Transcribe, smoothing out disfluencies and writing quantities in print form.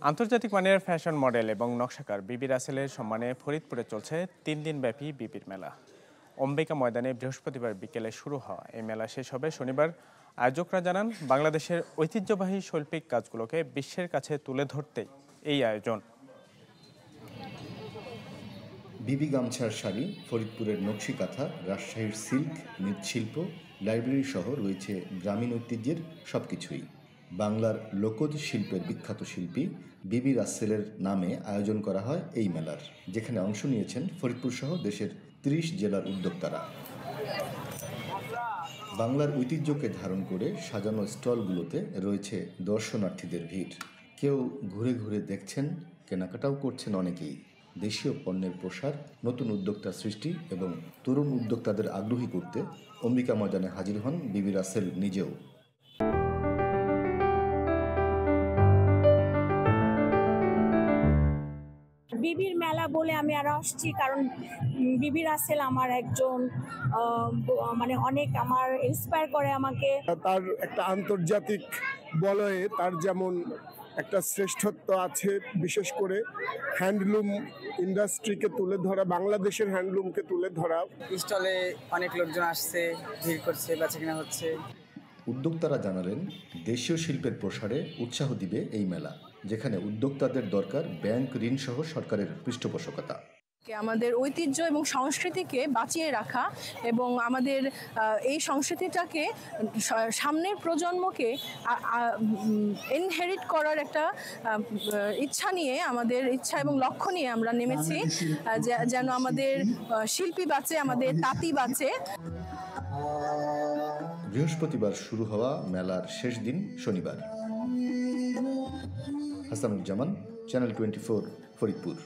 আন্তর্জাতিক মানের fashion model এবং নকশাকার বিবি রাসেলের সম্মানে ফরিদপুরে চলছে 3 দিনব্যাপী বিবির মেলা। অম্বিকা ময়দানে বৃহস্পতিবার বিকেলে শুরু হওয়া এই মেলা শেষ হবে শনিবার। আয়োজকরা জানান, বাংলাদেশের ঐতিহ্যবাহী শৈল্পিক কাজগুলোকে বিশ্বের কাছে তুলে ধরতেই এই আয়োজন। বিবি গামছার শাড়ি, ফরিদপুরের নকশি কাঁথা, রাজশাহীর সিল্ক, মৃৎশিল্প, লাইব্রেরি সহ রয়েছে গ্রামীণ ঐতিহ্যের সবকিছুই। বাংলার লোকজ শিল্পের বিখ্যাত শিল্পী বিবি রাসেলের নামে আয়োজন করা হয় এই মেলার, যেখানে অংশ নিয়েছেন ফরিদপুর সহ দেশের 30 জেলার উদ্যোক্তারা। বাংলার ঐতিহ্যকে ধারণ করে সাজানো স্টলগুলোতে রয়েছে দর্শনার্থীদের ভিড়। কেউ ঘুরে ঘুরে দেখছেন, কেনাকাটাও করছেন অনেকেই। দেশীয় পণ্যের প্রসার, নতুন উদ্যোক্তা সৃষ্টি এবং তরুণ উদ্যোক্তাদের আগ্রহী করতে অম্বিকা ময়দানে হাজির হন বিবি রাসেল নিজেও। বিবির মেলা বলে আমি আরো আসছি, কারণ বিবি রাসেল আমার একজন মানে অনেক আমার ইন্সপায়ার করে আমাকে। তার একটা আন্তর্জাতিক বলয়ে তার যেমন একটা শ্রেষ্ঠত্ব আছে, বিশেষ করে হ্যান্ডলুম ইন্ডাস্ট্রিকে তুলে ধরা, বাংলাদেশের হ্যান্ডলুমকে তুলে ধরা। স্টলে অনেক লোকজন আসছে, ভিড় করছে, বেচাকেনা হচ্ছে। উদ্যোক্তারা জানালেন, দেশীয় শিল্পের প্রসারে উৎসাহ দিবে এই মেলা, যেখানে উদ্যোক্তাদের দরকার ব্যাংক ঋণ সহ সরকারের পৃষ্ঠপোষকতা। আমাদের ঐতিহ্য এবং সংস্কৃতিকে বাঁচিয়ে রাখা এবং আমাদের এই সংস্কৃতিটাকে সামনের প্রজন্মকে ইনহেরিট করার একটা ইচ্ছা নিয়ে, আমাদের ইচ্ছা এবং লক্ষ্য নিয়ে আমরা নেমেছি, যেন আমাদের শিল্পী বাঁচে, আমাদের তাঁতি বাঁচে। বৃহস্পতিবার শুরু হওয়া মেলার শেষ দিন শনিবার। হাসানুজ্জামান, চ্যানেল 24, ফরিদপুর।